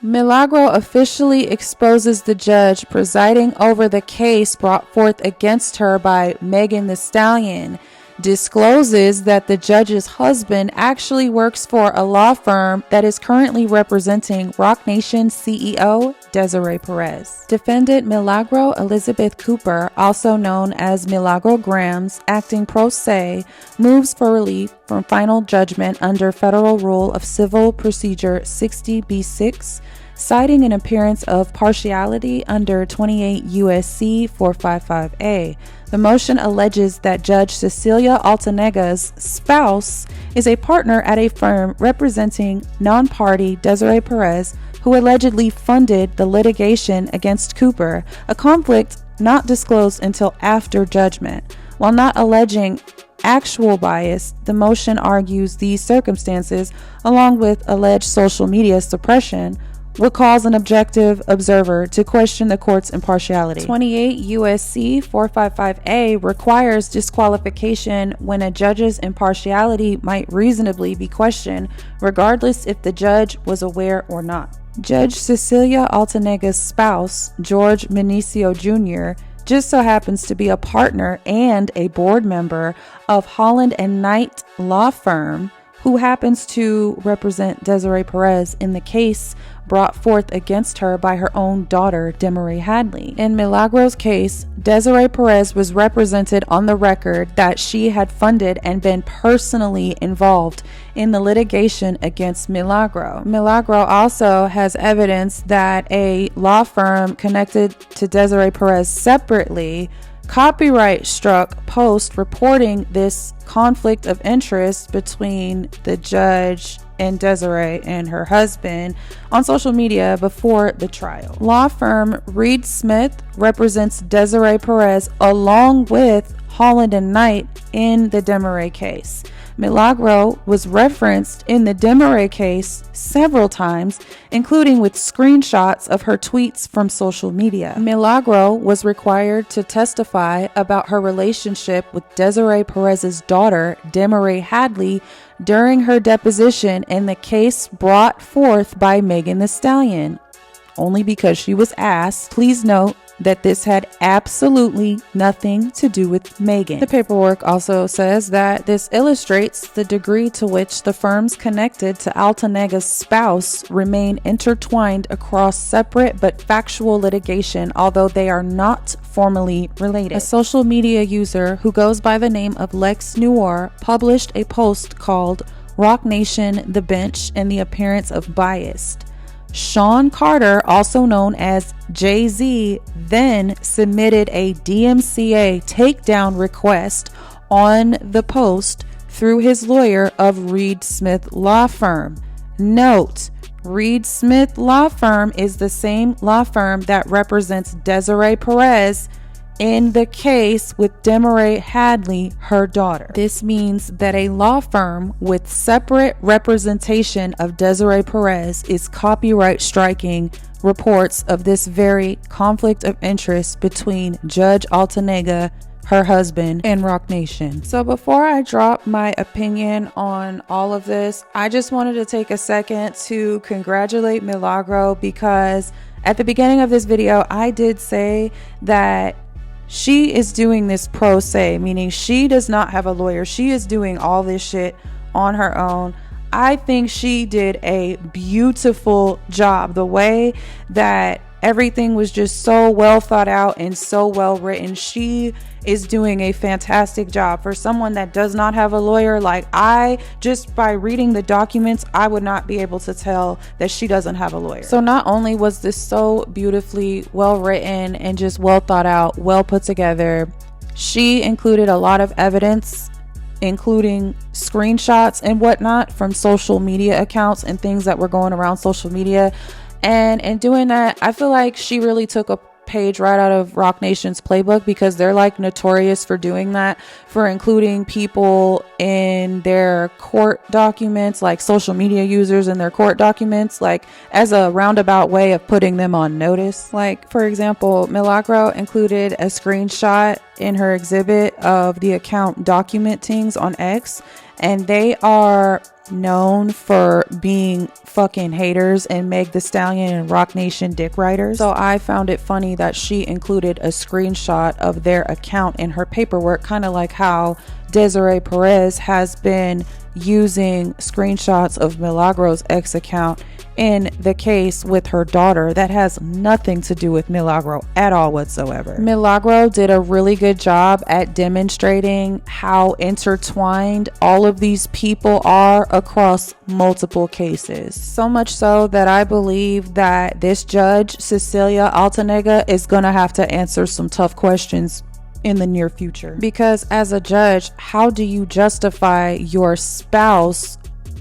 Milagro officially exposes the judge presiding over the case brought forth against her by Megan Thee Stallion, discloses that the judge's husband actually works for a law firm that is currently representing Roc Nation CEO Desiree Perez. Defendant Milagro Elizabeth Cooper, also known as Milagro Gramz, acting pro se, moves for relief from final judgment under Federal Rule of Civil Procedure 60B6, citing an appearance of partiality under 28 U.S.C. 455A. The motion alleges that Judge Cecelia Altonaga's spouse is a partner at a firm representing non-party Desiree Perez, who allegedly funded the litigation against Cooper, a conflict not disclosed until after judgment. While not alleging actual bias, the motion argues these circumstances, along with alleged social media suppression, would cause an objective observer to question the court's impartiality. 28 U.S.C. 455A requires disqualification when a judge's impartiality might reasonably be questioned, regardless if the judge was aware or not. Judge Cecelia Altonaga's spouse, George Minicio Jr., just so happens to be a partner and a board member of Holland and Knight law firm, who happens to represent Desiree Perez in the case brought forth against her by her own daughter, Desiree Hadley. In Milagro's case, Desiree Perez was represented on the record that she had funded and been personally involved in the litigation against Milagro. Milagro also has evidence that a law firm connected to Desiree Perez separately copyright struck post reporting this conflict of interest between the judge and Desiree and her husband on social media before the trial. Law firm Reed Smith represents Desiree Perez along with Holland and Knight in the Desiree case. Milagro was referenced in the Desiree case several times, including with screenshots of her tweets from social media. Milagro was required to testify about her relationship with Desiree Perez's daughter, Desiree Hadley, during her deposition in the case brought forth by Megan Thee Stallion, only because she was asked. Please note that this had absolutely nothing to do with Megan. The paperwork also says that this illustrates the degree to which the firms connected to Altonaga's spouse remain intertwined across separate but factual litigation, although they are not formally related. A social media user who goes by the name of Lex Noir published a post called Roc Nation The Bench and the Appearance of Biased. Sean Carter, also known as Jay-Z, then submitted a DMCA takedown request on the post through his lawyer of Reed Smith Law Firm. Note, Reed Smith Law Firm is the same law firm that represents Desiree Perez in the case with Desiree Hadley, her daughter. This means that a law firm with separate representation of Desiree Perez is copyright striking reports of this very conflict of interest between Judge Altonaga, her husband, and Roc Nation. So before I drop my opinion on all of this, I just wanted to take a second to congratulate Milagro, because at the beginning of this video, I did say that she is doing this pro se, meaning she does not have a lawyer. She is doing all this shit on her own. I think she did a beautiful job. The way that everything was just so well thought out and so well written. She is doing a fantastic job. For someone that does not have a lawyer, like I, just by reading the documents, I would not be able to tell that she doesn't have a lawyer. So not only was this so beautifully well written and just well thought out, well put together, she included a lot of evidence, including screenshots and whatnot from social media accounts and things that were going around social media. And in doing that, I feel like she really took a page right out of Roc Nation's playbook, because they're like notorious for doing that, for including people in their court documents, like social media users in their court documents, like as a roundabout way of putting them on notice. Like, for example, Milagro included a screenshot in her exhibit of the account Documentings on X, and they are known for being fucking haters and Meg Thee Stallion and Rock Nation dick riders. So I found it funny that she included a screenshot of their account in her paperwork, kind of like how Desiree Perez has been using screenshots of Milagro's ex account in the case with her daughter that has nothing to do with Milagro at all whatsoever. Milagro did a really good job at demonstrating how intertwined all of these people are across multiple cases. So much so that I believe that this Judge Cecelia Altonaga is gonna have to answer some tough questions in the near future. Because as a judge, how do you justify your spouse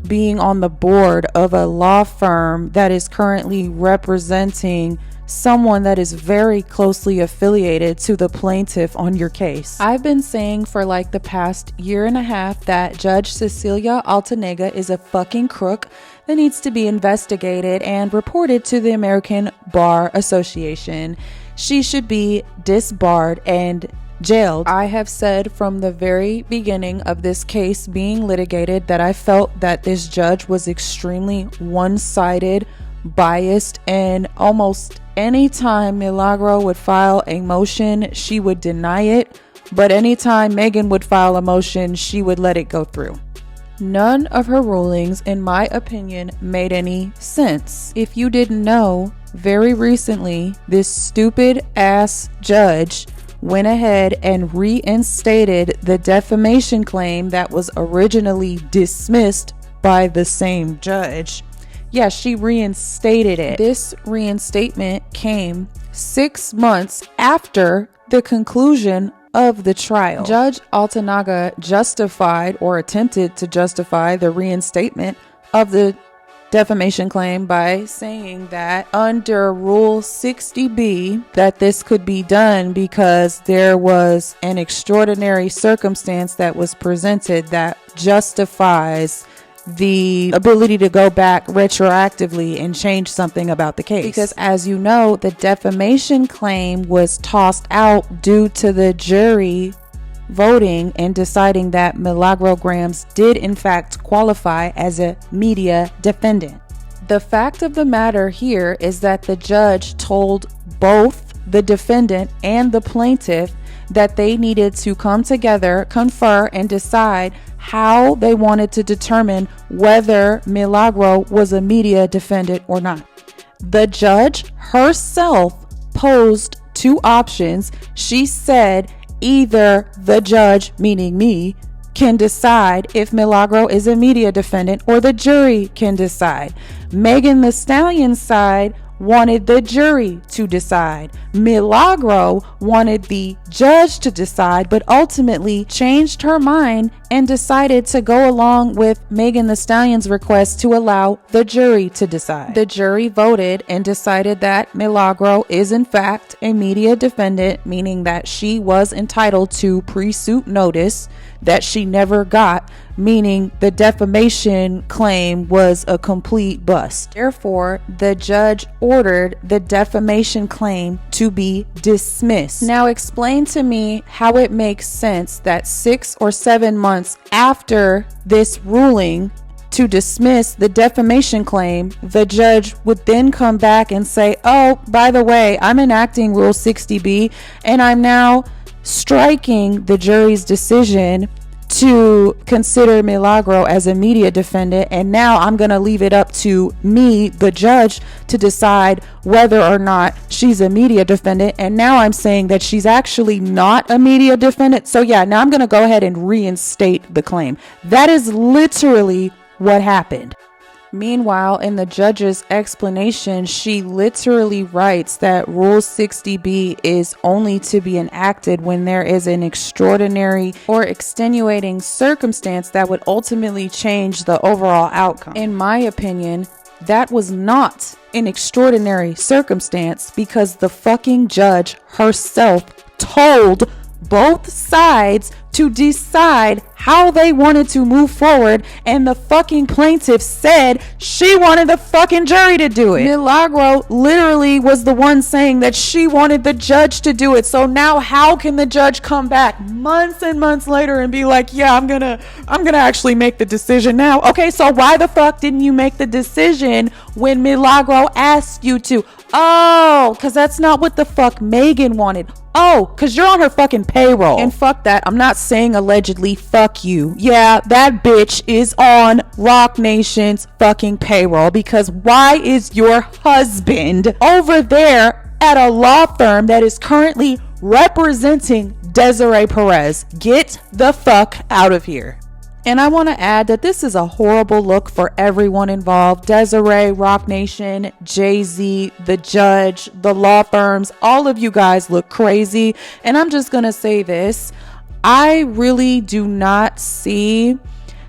being on the board of a law firm that is currently representing someone that is very closely affiliated to the plaintiff on your case? I've been saying for like the past year and a half that Judge Cecelia Altonaga is a fucking crook that needs to be investigated and reported to the American Bar Association. She should be disbarred and jailed. I have said from the very beginning of this case being litigated that I felt that this judge was extremely one-sided, biased, and almost anytime Milagro would file a motion, she would deny it, but anytime Megan would file a motion, she would let it go through. None of her rulings, in my opinion, made any sense. If you didn't know, very recently, this stupid ass judge went ahead and reinstated the defamation claim that was originally dismissed by the same judge. Yeah, she reinstated it. This reinstatement came 6 months after the conclusion of the trial. Judge Altonaga justified or attempted to justify the reinstatement of the defamation claim by saying that under Rule 60B that this could be done because there was an extraordinary circumstance that was presented that justifies the ability to go back retroactively and change something about the case. Because as you know, the defamation claim was tossed out due to the jury voting and deciding that Milagro Gramz did in fact qualify as a media defendant. The fact of the matter here is that the judge told both the defendant and the plaintiff that they needed to come together, confer, and decide how they wanted to determine whether Milagro was a media defendant or not. The judge herself posed two options. She said either the judge, meaning me, can decide if Milagro is a media defendant, or the jury can decide. Megan Thee Stallion's side wanted the jury to decide. Milagro wanted the judge to decide, but ultimately changed her mind and decided to go along with Megan Thee Stallion's request to allow the jury to decide. The jury voted and decided that Milagro is in fact a media defendant, meaning that she was entitled to pre-suit notice that she never got, meaning the defamation claim was a complete bust. Therefore, the judge ordered the defamation claim to be dismissed. Now explain to me how it makes sense that 6 or 7 months after this ruling to dismiss the defamation claim, the judge would then come back and say, oh, by the way, I'm enacting Rule 60B and I'm now striking the jury's decision to consider Milagro as a media defendant, and now I'm going to leave it up to me, the judge, to decide whether or not she's a media defendant, and now I'm saying that she's actually not a media defendant. So yeah, now I'm going to go ahead and reinstate the claim. That is literally what happened. Meanwhile, in the judge's explanation, she literally writes that Rule 60B is only to be enacted when there is an extraordinary or extenuating circumstance that would ultimately change the overall outcome. In my opinion, that was not an extraordinary circumstance because the fucking judge herself told both sides to decide how they wanted to move forward, and the fucking plaintiff said she wanted the fucking jury to do it. Milagro literally was the one saying that she wanted the judge to do it. So now how can the judge come back months and months later and be like, yeah, I'm gonna actually make the decision now? Okay, so why the fuck didn't you make the decision when Milagro asked you to? Oh, because that's not what the fuck Megan wanted. Oh, because you're on her fucking payroll. And fuck that. I'm not saying allegedly. Fuck you. Yeah, that bitch is on Roc Nation's fucking payroll, because why is your husband over there at a law firm that is currently representing Desiree Perez? Get the fuck out of here. And I want to add that this is a horrible look for everyone involved. Desiree, Roc Nation, Jay-Z, the judge, the law firms, all of you guys look crazy. And I'm just going to say this. I really do not see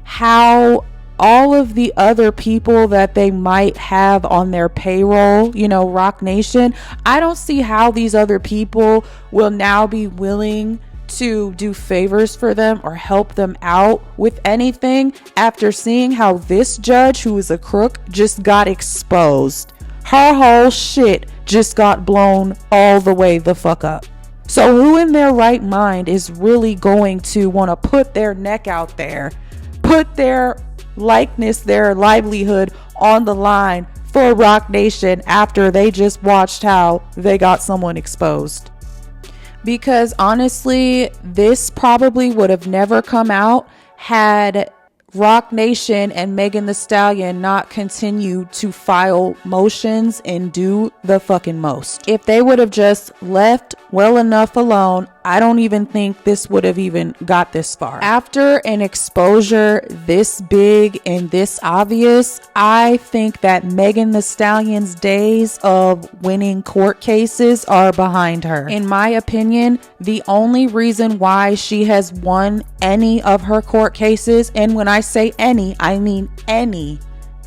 how all of the other people that they might have on their payroll, Roc Nation, I don't see how these other people will now be willing to do favors for them or help them out with anything after seeing how this judge, who is a crook, just got exposed. Her whole shit just got blown all the way the fuck up. So who in their right mind is really going to want to put their neck out there, put their likeness, their livelihood on the line for Roc Nation after they just watched how they got someone exposed? Because honestly, this probably would have never come out had Roc Nation and Megan Thee Stallion not continue to file motions and do the fucking most. If they would have just left well enough alone, I don't even think this would have even got this far. After an exposure this big and this obvious, I think that Megan Thee Stallion's days of winning court cases are behind her. In my opinion, the only reason why she has won any of her court cases, and when I say any, I mean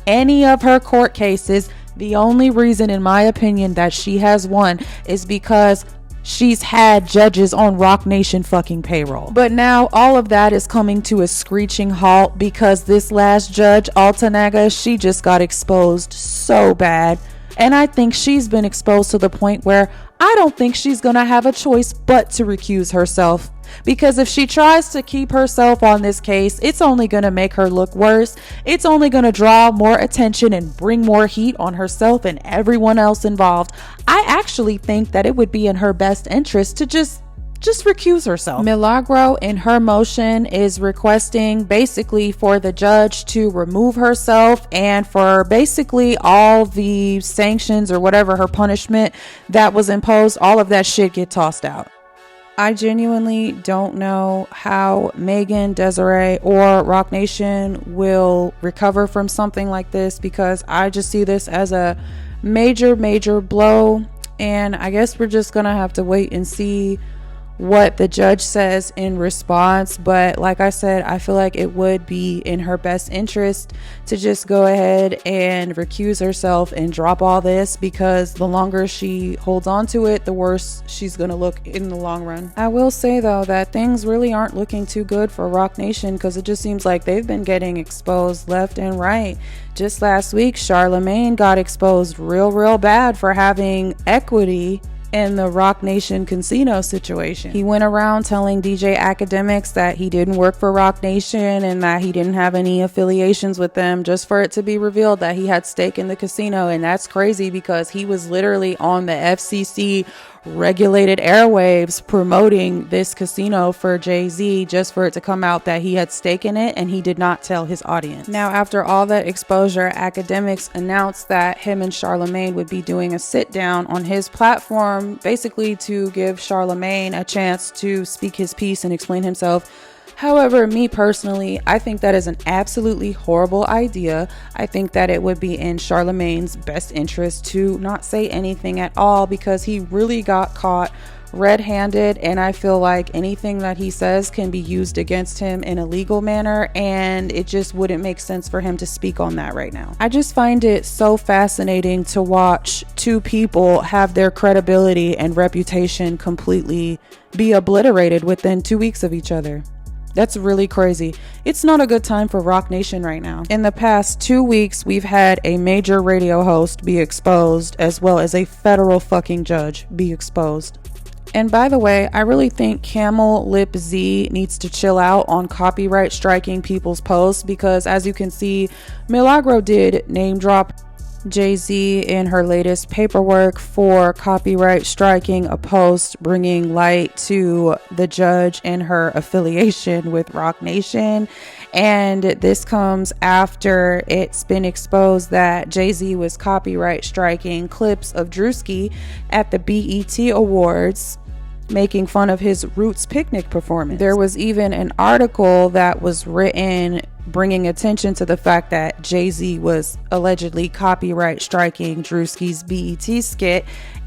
any of her court cases, the only reason in my opinion that she has won is because she's had judges on Roc Nation fucking payroll. But now all of that is coming to a screeching halt because this last judge, Altonaga, she just got exposed so bad. And I think she's been exposed to the point where I don't think she's gonna have a choice but to recuse herself. Because if she tries to keep herself on this case, it's only going to make her look worse. It's only going to draw more attention and bring more heat on herself and everyone else involved. I actually think that it would be in her best interest to just recuse herself. Milagro in her motion is requesting basically for the judge to remove herself and for basically all the sanctions or whatever her punishment that was imposed, all of that shit get tossed out. I genuinely don't know how Megan, Desiree, or Roc Nation will recover from something like this, because I just see this as a major blow, and I guess we're just gonna have to wait and see what the judge says in response. But like I said, I feel like it would be in her best interest to just go ahead and recuse herself and drop all this, because the longer she holds on to it, the worse she's gonna look in the long run. I will say though that things really aren't looking too good for Roc Nation, because it just seems like they've been getting exposed left and right. Just last week, Charlamagne got exposed real bad for having equity in the Roc Nation casino situation. He went around telling DJ Akademiks that he didn't work for Roc Nation and that he didn't have any affiliations with them, just for it to be revealed that he had stake in the casino. And that's crazy, because he was literally on the FCC regulated airwaves promoting this casino for Jay-Z, just for it to come out that he had stake in it and he did not tell his audience. Now, after all that exposure, Akademiks announced that him and Charlamagne would be doing a sit down on his platform, basically to give Charlamagne a chance to speak his piece and explain himself. However, me personally, I think that is an absolutely horrible idea. I think that it would be in Charlamagne's best interest to not say anything at all, because he really got caught red-handed, and I feel like anything that he says can be used against him in a legal manner, and it just wouldn't make sense for him to speak on that right now. I just find it so fascinating to watch two people have their credibility and reputation completely be obliterated within 2 weeks of each other. That's really crazy. It's not a good time for Rock Nation right now. In the past 2 weeks, we've had a major radio host be exposed, as well as a federal fucking judge be exposed. And by the way, I really think Camel Lip Z needs to chill out on copyright striking people's posts, because as you can see, Milagro did name drop Jay-Z in her latest paperwork for copyright striking a post bringing light to the judge and her affiliation with Rock Nation. And this comes after it's been exposed that Jay-Z was copyright striking clips of Drewski at the BET Awards, making fun of his Roots Picnic performance. There was even an article that was written bringing attention to the fact that Jay-Z was allegedly copyright striking Drewski's BET skit.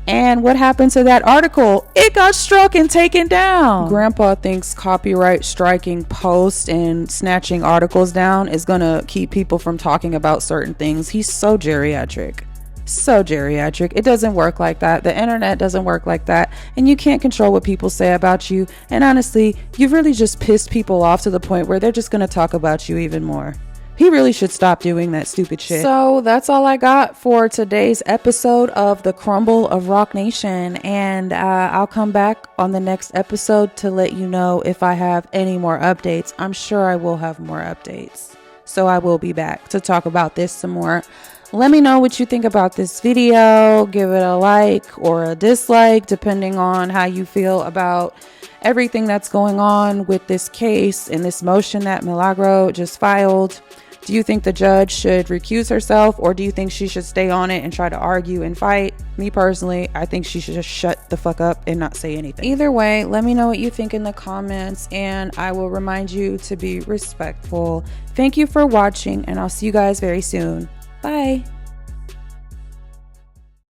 And what happened to that article? It got struck and taken down. Grandpa thinks copyright striking posts and snatching articles down is gonna keep people from talking about certain things. He's so geriatric. So geriatric. It doesn't work like that. The internet doesn't work like that, and you can't control what people say about you. And honestly, you've really just pissed people off to the point where they're just going to talk about you even more. He really should stop doing that stupid shit. So that's all I got for today's episode of The Crumble of Rock Nation, and I'll come back on the next episode to let you know if I have any more updates. I'm sure I will have more updates, so I will be back to talk about this some more. Let me know what you think about this video. Give it a like or a dislike, depending on how you feel about everything that's going on with this case and this motion that Milagro just filed. Do you think the judge should recuse herself, or do you think she should stay on it and try to argue and fight? Me personally, I think she should just shut the fuck up and not say anything. Either way, let me know what you think in the comments, and I will remind you to be respectful. Thank you for watching, and I'll see you guys very soon. Bye.